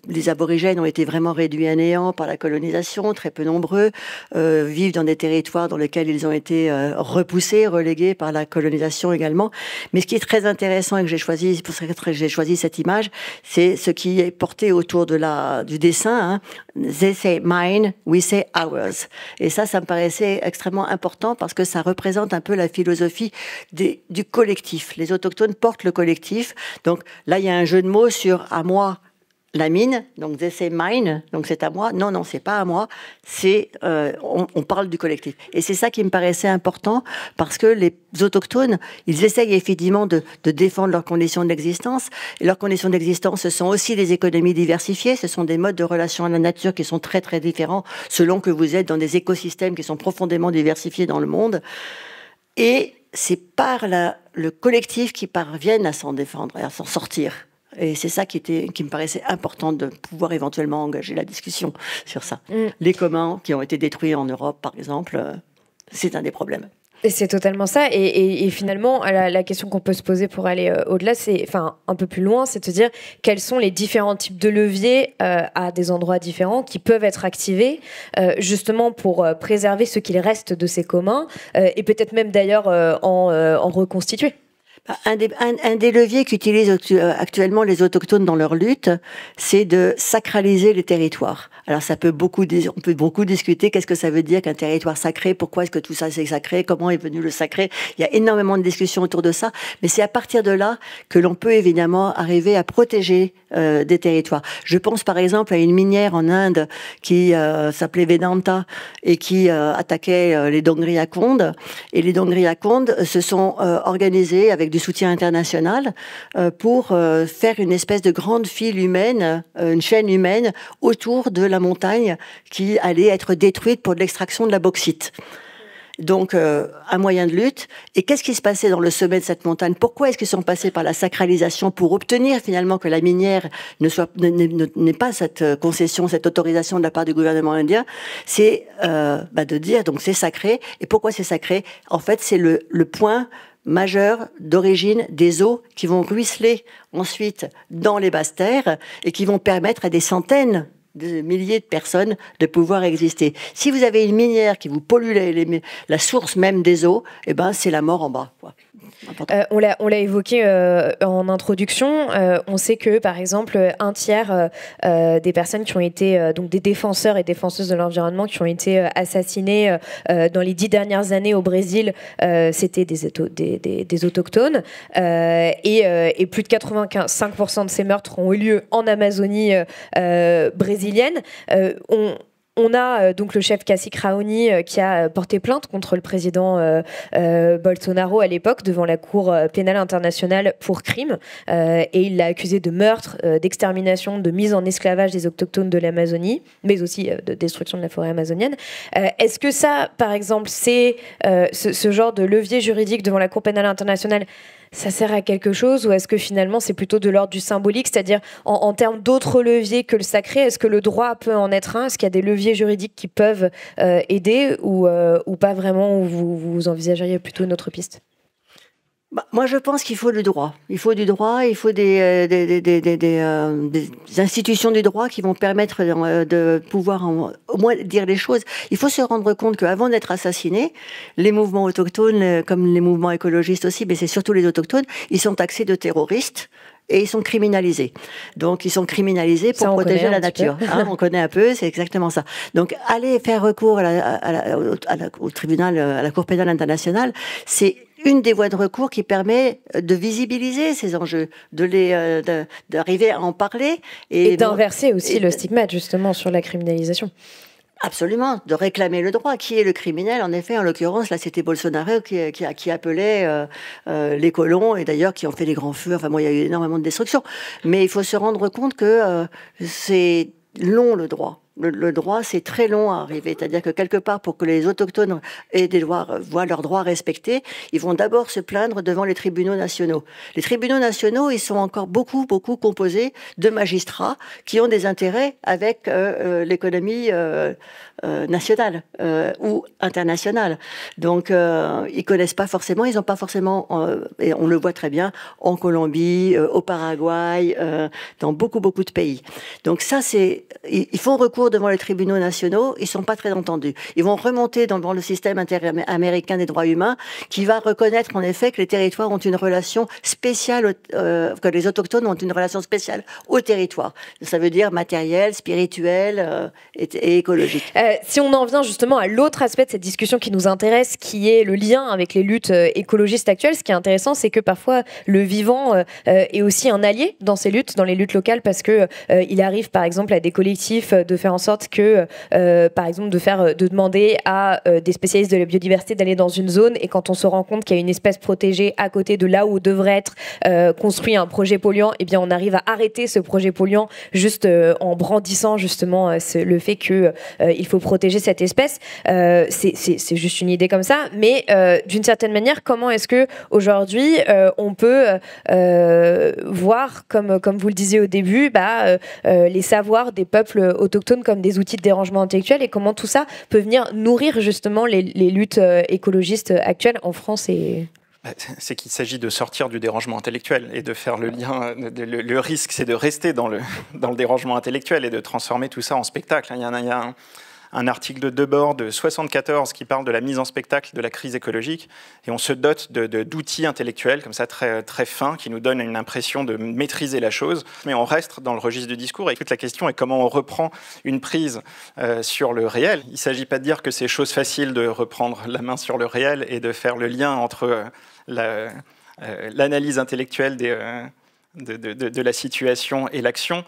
Les aborigènes ont été vraiment réduits à néant par la colonisation, très peu nombreux, vivent dans des territoires dans lesquels ils ont été repoussés, relégués par la colonisation également. Mais ce qui est très intéressant et que j'ai choisi, c'est pour ça que j'ai choisi cette image, c'est ce qui est porté autour du dessin. Hein. They say mine, we say ours. Et ça me paraissait extrêmement important parce que ça représente un peu la philosophie du collectif. Les autochtones portent le collectif. Donc là, il y a un jeu de mots sur à moi. La mine, donc they say mine, donc c'est à moi. Non, c'est pas à moi. C'est on parle du collectif. Et c'est ça qui me paraissait important parce que les autochtones, ils essayent effectivement de défendre leurs conditions d'existence. Et leurs conditions d'existence, ce sont aussi des économies diversifiées. Ce sont des modes de relation à la nature qui sont très très différents selon que vous êtes dans des écosystèmes qui sont profondément diversifiés dans le monde. Et c'est par le collectif qu'ils parviennent à s'en défendre et à s'en sortir. Et c'est ça qui me paraissait important de pouvoir éventuellement engager la discussion sur ça. Les communs qui ont été détruits en Europe, par exemple, c'est un des problèmes. Et c'est totalement ça. Et finalement, la question qu'on peut se poser pour aller au-delà, un peu plus loin, c'est de se dire quels sont les différents types de leviers à des endroits différents qui peuvent être activés justement pour préserver ce qu'il reste de ces communs et peut-être même d'ailleurs en reconstituer. Un des leviers qu'utilisent actuellement les autochtones dans leur lutte, c'est de sacraliser les territoires. Alors on peut beaucoup discuter qu'est-ce que ça veut dire qu'un territoire sacré, pourquoi est-ce que tout ça c'est sacré, comment est venu le sacré. Il y a énormément de discussions autour de ça, mais c'est à partir de là que l'on peut évidemment arriver à protéger des territoires. Je pense par exemple à une minière en Inde qui s'appelait Vedanta et qui attaquait les Dongriakonde. Et les Dongriakonde se sont organisés avec du soutien international pour faire une espèce de grande file humaine, une chaîne humaine autour de la montagne qui allait être détruite pour de l'extraction de la bauxite. Donc, un moyen de lutte. Et qu'est-ce qui se passait dans le sommet de cette montagne? Pourquoi est-ce qu'ils sont passés par la sacralisation pour obtenir finalement que la minière n'ait pas cette concession, cette autorisation de la part du gouvernement indien? C'est de dire, donc c'est sacré. Et pourquoi c'est sacré? En fait, c'est le point majeur d'origine des eaux qui vont ruisseler ensuite dans les basses terres et qui vont permettre à des centaines de milliers de personnes de pouvoir exister. Si vous avez une minière qui vous pollue la source même des eaux, c'est la mort en bas, quoi. On l'a évoqué en introduction. On sait que, par exemple, un tiers des personnes qui ont été donc des défenseurs et défenseuses de l'environnement qui ont été assassinés dans les 10 dernières années au Brésil, c'était des autochtones. Et plus de 85% de ces meurtres ont eu lieu en Amazonie brésilienne. On a donc le chef Cacique Raoni qui a porté plainte contre le président Bolsonaro à l'époque devant la Cour pénale internationale pour crime et il l'a accusé de meurtre, d'extermination, de mise en esclavage des autochtones de l'Amazonie, mais aussi de destruction de la forêt amazonienne. Est-ce que ça, par exemple, c'est ce genre de levier juridique devant la Cour pénale internationale, ça sert à quelque chose ou est-ce que finalement c'est plutôt de l'ordre du symbolique, c'est-à-dire en termes d'autres leviers que le sacré, est-ce que le droit peut en être un? Est-ce qu'il y a des leviers juridiques qui peuvent aider ou pas vraiment, ou vous envisageriez plutôt une autre piste? Moi, je pense qu'il faut du droit. Il faut du droit, il faut des institutions du droit qui vont permettre de pouvoir au moins dire les choses. Il faut se rendre compte qu'avant d'être assassiné, les mouvements autochtones, comme les mouvements écologistes aussi, mais c'est surtout les autochtones, ils sont taxés de terroristes. Et ils sont criminalisés. Donc, ils sont criminalisés pour protéger la nature. On connaît un peu, c'est exactement ça. Donc, aller faire recours au tribunal, à la Cour pénale internationale, c'est une des voies de recours qui permet de visibiliser ces enjeux, d'arriver à en parler. Et d'inverser aussi le stigmate, justement, sur la criminalisation. Absolument, de réclamer le droit. Qui est le criminel? En effet, en l'occurrence, là, c'était Bolsonaro qui appelait les colons, et d'ailleurs qui ont fait des grands feux. Enfin, bon, il y a eu énormément de destruction. Mais il faut se rendre compte que c'est long, le droit. Le droit, c'est très long à arriver. C'est-à-dire que quelque part, pour que les autochtones voient leurs droits respectés, ils vont d'abord se plaindre devant les tribunaux nationaux. Les tribunaux nationaux, ils sont encore beaucoup composés de magistrats qui ont des intérêts avec l'économie nationale ou internationale. Donc, ils connaissent pas forcément, ils n'ont pas forcément, et on le voit très bien, en Colombie, au Paraguay, dans beaucoup de pays. Donc ça, ils font recours devant les tribunaux nationaux, ils sont pas très entendus. Ils vont remonter devant le système américain des droits humains, qui va reconnaître en effet que les territoires ont une relation spéciale, que les autochtones ont une relation spéciale au territoire. Ça veut dire matériel, spirituel et écologique. Si on en vient justement à l'autre aspect de cette discussion qui nous intéresse, qui est le lien avec les luttes écologistes actuelles, ce qui est intéressant, c'est que parfois le vivant est aussi un allié dans ces luttes, dans les luttes locales, parce que il arrive par exemple à des collectifs de faire en sorte que, par exemple, de demander à des spécialistes de la biodiversité d'aller dans une zone, et quand on se rend compte qu'il y a une espèce protégée à côté de là où devrait être construit un projet polluant, eh bien on arrive à arrêter ce projet polluant juste en brandissant justement le fait que il faut protéger cette espèce. C'est juste une idée comme ça, mais d'une certaine manière, comment est-ce que aujourd'hui on peut voir, comme vous le disiez au début, les savoirs des peuples autochtones comme des outils de dérangement intellectuel, et comment tout ça peut venir nourrir justement les luttes écologistes actuelles en France C'est qu'il s'agit de sortir du dérangement intellectuel et de faire le lien. Le risque, c'est de rester dans le dérangement intellectuel et de transformer tout ça en spectacle. Il y a un article de Debord de 1974 qui parle de la mise en spectacle de la crise écologique, et on se dote d'outils intellectuels comme ça très, très fins qui nous donnent une impression de maîtriser la chose, mais on reste dans le registre du discours, et toute la question est comment on reprend une prise sur le réel. Il ne s'agit pas de dire que c'est chose facile de reprendre la main sur le réel et de faire le lien entre l'analyse intellectuelle de la situation et l'action.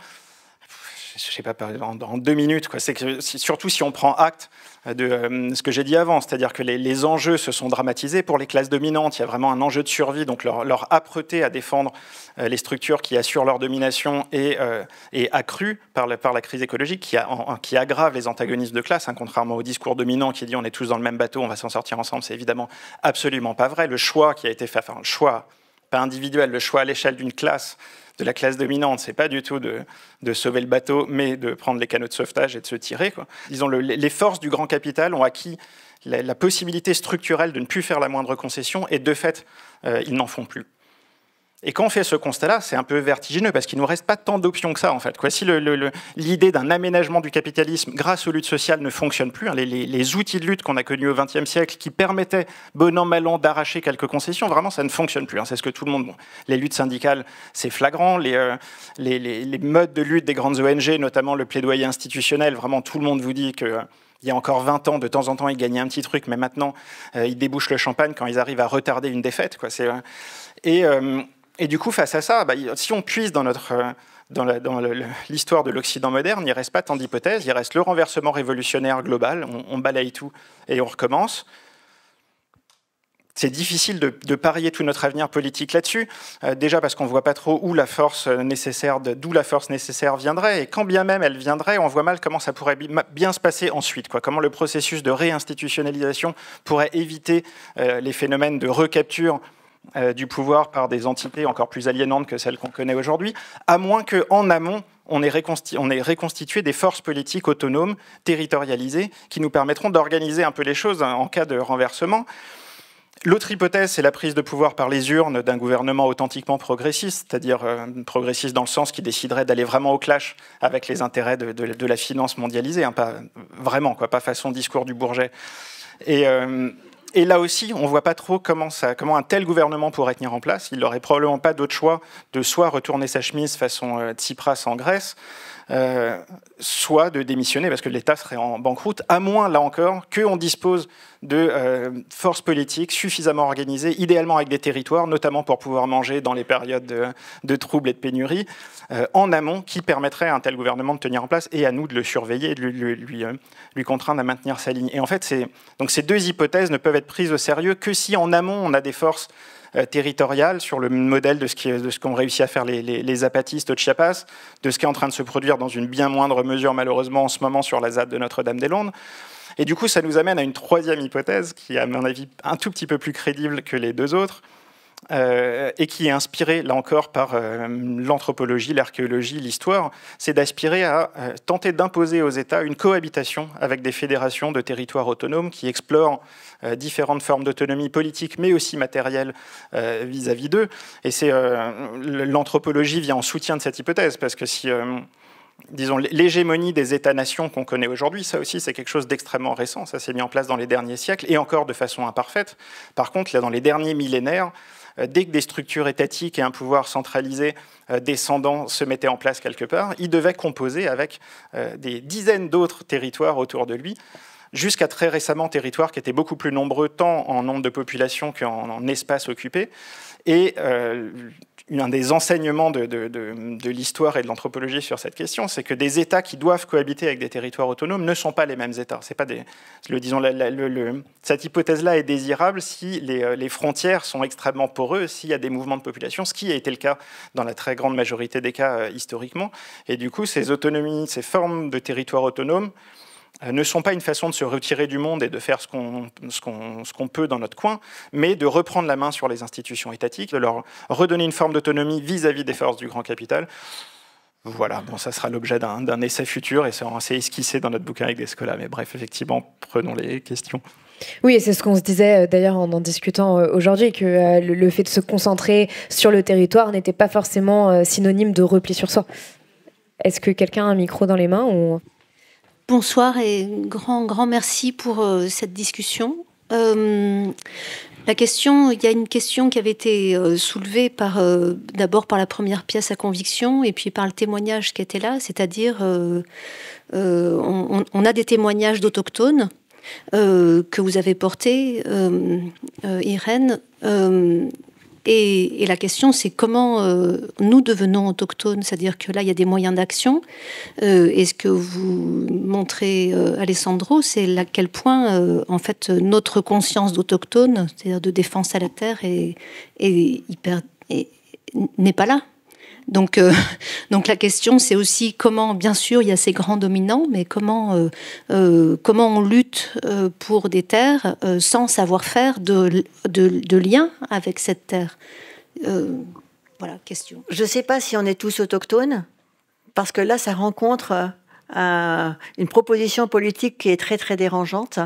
Je ne sais pas, en 2 minutes, quoi. C'est que, surtout si on prend acte de ce que j'ai dit avant, c'est-à-dire que les enjeux se sont dramatisés pour les classes dominantes. Il y a vraiment un enjeu de survie, donc leur âpreté à défendre les structures qui assurent leur domination est accrue par la crise écologique qui aggrave les antagonismes de classe, contrairement au discours dominant qui dit on est tous dans le même bateau, on va s'en sortir ensemble. C'est évidemment absolument pas vrai. Le choix qui a été fait, enfin le choix pas individuel, le choix à l'échelle d'une classe, de la classe dominante, c'est pas du tout de sauver le bateau, mais de prendre les canots de sauvetage et de se tirer, quoi. Disons, les forces du grand capital ont acquis la possibilité structurelle de ne plus faire la moindre concession, et de fait, ils n'en font plus. Et quand on fait ce constat-là, c'est un peu vertigineux, parce qu'il ne nous reste pas tant d'options que ça, en fait. Si l'idée d'un aménagement du capitalisme grâce aux luttes sociales ne fonctionne plus, les outils de lutte qu'on a connus au XXe siècle, qui permettaient, bon an, mal an, d'arracher quelques concessions, vraiment, ça ne fonctionne plus. C'est ce que tout le monde... Les luttes syndicales, c'est flagrant. Les modes de lutte des grandes ONG, notamment le plaidoyer institutionnel, vraiment, tout le monde vous dit que... Il y a encore 20 ans, de temps en temps, ils gagnaient un petit truc, mais maintenant, ils débouchent le champagne quand ils arrivent à retarder une défaite, quoi. Et du coup, face à ça, si on puise dans l'histoire de l'Occident moderne, il ne reste pas tant d'hypothèses, il reste le renversement révolutionnaire global, on balaye tout et on recommence. C'est difficile de parier tout notre avenir politique là-dessus, déjà parce qu'on ne voit pas trop d'où la force nécessaire viendrait, et quand bien même elle viendrait, on voit mal comment ça pourrait bien se passer ensuite, quoi. Comment le processus de réinstitutionnalisation pourrait éviter les phénomènes de recapture du pouvoir par des entités encore plus aliénantes que celles qu'on connaît aujourd'hui, à moins qu'en amont, on ait reconstitué des forces politiques autonomes, territorialisées, qui nous permettront d'organiser un peu les choses en cas de renversement. L'autre hypothèse, c'est la prise de pouvoir par les urnes d'un gouvernement authentiquement progressiste, c'est-à-dire progressiste dans le sens qui déciderait d'aller vraiment au clash avec les intérêts de la finance mondialisée, pas vraiment, quoi, pas façon discours du Bourget. Et là aussi, on ne voit pas trop comment un tel gouvernement pourrait tenir en place. Il n'aurait probablement pas d'autre choix de soit retourner sa chemise façon Tsipras en Grèce, soit de démissionner parce que l'État serait en banqueroute, à moins, là encore, qu'on dispose de forces politiques suffisamment organisées, idéalement avec des territoires, notamment pour pouvoir manger dans les périodes de troubles et de pénurie, en amont, qui permettrait à un tel gouvernement de tenir en place et à nous de le surveiller et de lui contraindre à maintenir sa ligne. Et en fait, donc ces deux hypothèses ne peuvent être prises au sérieux que si en amont on a des forces territoriales sur le modèle de ce qu'ont réussi à faire les zapatistes au Chiapas, de ce qui est en train de se produire dans une bien moindre mesure malheureusement en ce moment sur la ZAD de Notre-Dame-des-Landes. Et du coup, ça nous amène à une troisième hypothèse qui est, à mon avis, un tout petit peu plus crédible que les deux autres, et qui est inspirée, là encore, par l'anthropologie, l'archéologie, l'histoire. C'est d'aspirer à tenter d'imposer aux États une cohabitation avec des fédérations de territoires autonomes qui explorent différentes formes d'autonomie politique, mais aussi matérielle vis-à-vis d'eux. Et l'anthropologie vient en soutien de cette hypothèse, parce que si... disons, l'hégémonie des États-nations qu'on connaît aujourd'hui, ça aussi, c'est quelque chose d'extrêmement récent. Ça s'est mis en place dans les derniers siècles, et encore de façon imparfaite. Par contre, là, dans les derniers millénaires, dès que des structures étatiques et un pouvoir centralisé descendant se mettaient en place quelque part, il devait composer avec des dizaines d'autres territoires autour de lui, jusqu'à très récemment, territoires qui étaient beaucoup plus nombreux, tant en nombre de population qu'en espace occupé. Et un des enseignements de l'histoire et de l'anthropologie sur cette question, c'est que des États qui doivent cohabiter avec des territoires autonomes ne sont pas les mêmes États. C'est pas cette hypothèse-là est désirable si les frontières sont extrêmement poreuses, s'il y a des mouvements de population, ce qui a été le cas dans la très grande majorité des cas historiquement. Et du coup, ces autonomies, ces formes de territoires autonomes ne sont pas une façon de se retirer du monde et de faire ce qu'on peut dans notre coin, mais de reprendre la main sur les institutions étatiques, de leur redonner une forme d'autonomie vis-à-vis des forces du grand capital. Voilà, bon, ça sera l'objet d'un essai futur, et c'est esquissé dans notre bouquin avec des scolas. Mais bref, effectivement, prenons les questions. Oui, et c'est ce qu'on se disait d'ailleurs en discutant aujourd'hui, que le fait de se concentrer sur le territoire n'était pas forcément synonyme de repli sur soi. Est-ce que quelqu'un a un micro dans les mains ou... Bonsoir et grand merci pour cette discussion. La question, il y a une question qui avait été soulevée d'abord par la première pièce à conviction et puis par le témoignage qui était là, c'est-à-dire on a des témoignages d'autochtones que vous avez portés, Irène. Et la question, c'est comment nous devenons autochtones, c'est-à-dire que là, il y a des moyens d'action. Et ce que vous montrez, Alessandro, c'est à quel point, en fait, notre conscience d'autochtone, c'est-à-dire de défense à la terre, n'est pas là. Donc la question, c'est aussi comment, bien sûr, il y a ces grands dominants, mais comment on lutte pour des terres sans savoir-faire de lien avec cette terre. Voilà, question. Je ne sais pas si on est tous autochtones, parce que là, ça rencontre une proposition politique qui est très très dérangeante,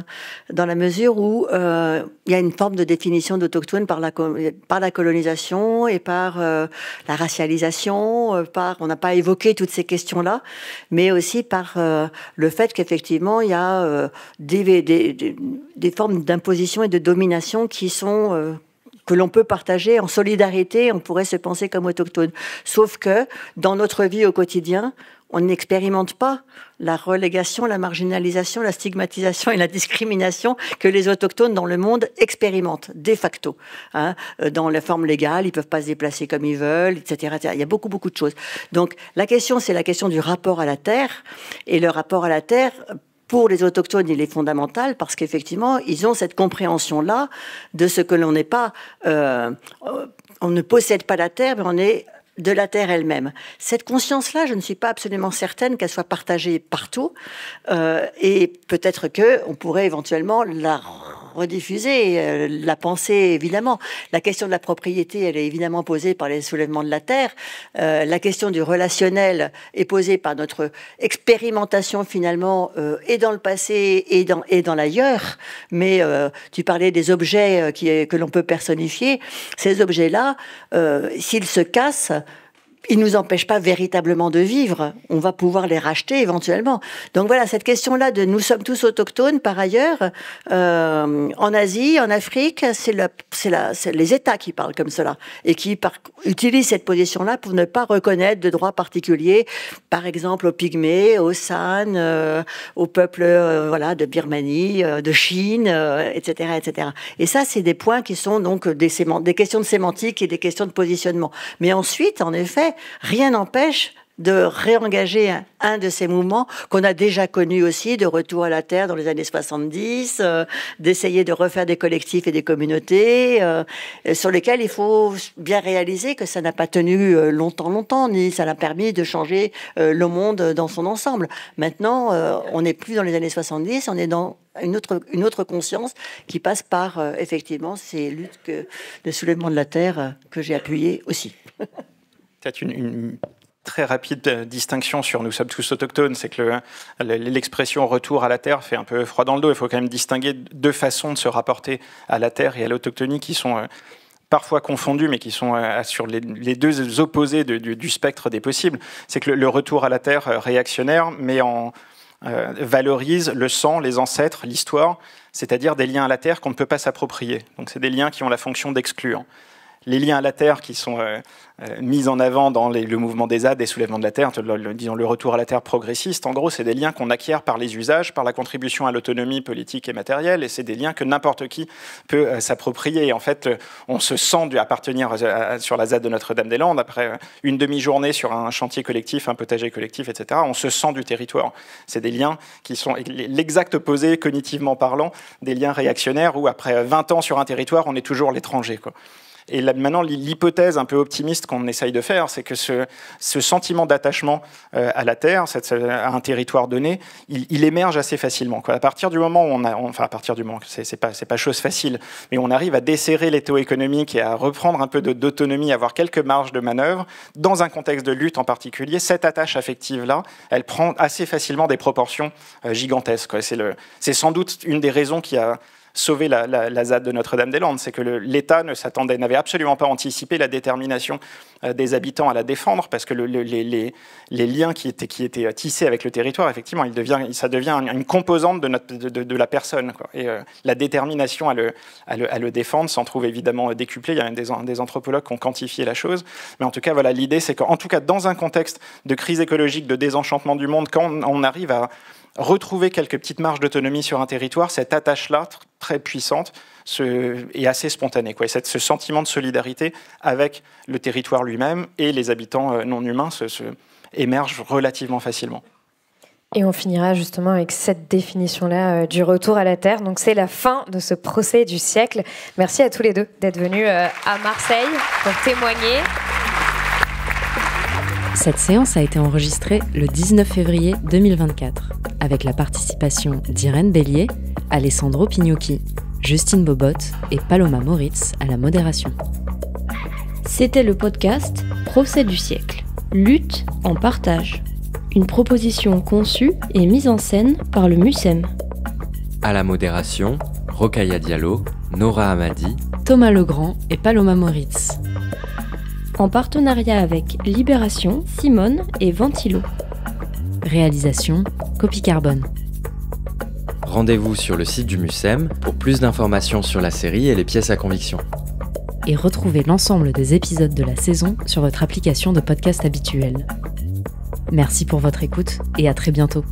dans la mesure où il y a une forme de définition d'autochtone par la colonisation et par la racialisation, on n'a pas évoqué toutes ces questions-là, mais aussi par le fait qu'effectivement il y a des formes d'imposition et de domination qui sont que l'on peut partager en solidarité, on pourrait se penser comme autochtone. Sauf que dans notre vie au quotidien, on n'expérimente pas la relégation, la marginalisation, la stigmatisation et la discrimination que les autochtones dans le monde expérimentent, de facto. Dans la forme légale, ils ne peuvent pas se déplacer comme ils veulent, etc., etc. Il y a beaucoup de choses. Donc la question, c'est la question du rapport à la terre. Et le rapport à la terre, pour les autochtones, il est fondamental parce qu'effectivement, ils ont cette compréhension-là de ce que l'on n'est pas... on ne possède pas la terre, mais on est de la terre elle-même. Cette conscience-là, je ne suis pas absolument certaine qu'elle soit partagée partout, et peut-être qu'on pourrait éventuellement la rediffuser, la penser évidemment. La question de la propriété, elle est évidemment posée par les soulèvements de la terre. La question du relationnel est posée par notre expérimentation finalement, et dans le passé et dans l'ailleurs. Mais tu parlais des objets que l'on peut personnifier. Ces objets-là, s'ils se cassent, ils nous empêchent pas véritablement de vivre. On va pouvoir les racheter éventuellement. Donc voilà, cette question-là de nous sommes tous autochtones par ailleurs, en Asie, en Afrique, c'est les États qui parlent comme cela et qui utilisent cette position-là pour ne pas reconnaître de droits particuliers, par exemple aux Pygmées, aux San, aux peuples de Birmanie, de Chine, etc., etc. Et ça, c'est des points qui sont donc des questions de sémantique et des questions de positionnement. Mais ensuite, en effet, rien n'empêche de réengager un de ces mouvements qu'on a déjà connus aussi, de retour à la terre dans les années 70, d'essayer de refaire des collectifs et des communautés, sur lesquels il faut bien réaliser que ça n'a pas tenu longtemps, ni ça n'a permis de changer le monde dans son ensemble. Maintenant, on n'est plus dans les années 70, on est dans une autre conscience qui passe par, effectivement, ces luttes de soulèvement de la terre que j'ai appuyées aussi. Peut-être une très rapide distinction sur nous sommes tous autochtones, c'est que l'expression retour à la terre fait un peu froid dans le dos. Il faut quand même distinguer deux façons de se rapporter à la terre et à l'autochtonie qui sont parfois confondues, mais qui sont sur les deux opposés du spectre des possibles. C'est que le retour à la terre réactionnaire valorise le sang, les ancêtres, l'histoire, c'est-à-dire des liens à la terre qu'on ne peut pas s'approprier. Donc c'est des liens qui ont la fonction d'exclure. Les liens à la terre qui sont mis en avant dans le mouvement des ZAD, des soulèvements de la terre, disons le retour à la terre progressiste, en gros, c'est des liens qu'on acquiert par les usages, par la contribution à l'autonomie politique et matérielle, et c'est des liens que n'importe qui peut s'approprier. Et en fait, on se sent appartenir sur la ZAD de Notre-Dame-des-Landes, après une demi-journée sur un chantier collectif, un potager collectif, etc., on se sent du territoire. C'est des liens qui sont l'exact opposé, cognitivement parlant, des liens réactionnaires où, après 20 ans sur un territoire, on est toujours l'étranger, quoi. Et là, maintenant, l'hypothèse un peu optimiste qu'on essaye de faire, c'est que ce sentiment d'attachement à la terre, à un territoire donné, il émerge assez facilement, quoi. À partir du moment où c'est pas chose facile, mais on arrive à desserrer l'étau économique et à reprendre un peu d'autonomie, avoir quelques marges de manœuvre, dans un contexte de lutte en particulier, cette attache affective-là, elle prend assez facilement des proportions gigantesques, quoi. C'est sans doute une des raisons qui a sauver la ZAD de Notre-Dame-des-Landes, c'est que l'État n'avait absolument pas anticipé la détermination des habitants à la défendre, parce que les liens qui étaient tissés avec le territoire, effectivement, ça devient une composante de la personne, quoi. Et la détermination à le défendre s'en trouve évidemment décuplée. Il y a des anthropologues qui ont quantifié la chose, mais en tout cas, voilà, l'idée, c'est qu'en tout cas, dans un contexte de crise écologique, de désenchantement du monde, quand on arrive à retrouver quelques petites marges d'autonomie sur un territoire, cette attache-là, très puissante, est assez spontanée, quoi. Et ce sentiment de solidarité avec le territoire lui-même et les habitants non humains émerge relativement facilement. Et on finira justement avec cette définition-là du retour à la terre. Donc c'est la fin de ce procès du siècle. Merci à tous les deux d'être venus à Marseille pour témoigner. Cette séance a été enregistrée le 19 février 2024, avec la participation d'Irène Bélier, Alessandro Pignocchi, Justine Bobot et Paloma Moritz à la modération. C'était le podcast Procès du siècle, lutte en partage. Une proposition conçue et mise en scène par le MUSEM. À la modération, Rokhaya Diallo, Nora Hamadi, Thomas Legrand et Paloma Moritz. En partenariat avec Libération, Simone et Ventilo. Réalisation, Copie Carbone. Rendez-vous sur le site du MUSEM pour plus d'informations sur la série et les pièces à conviction. Et retrouvez l'ensemble des épisodes de la saison sur votre application de podcast habituelle. Merci pour votre écoute et à très bientôt.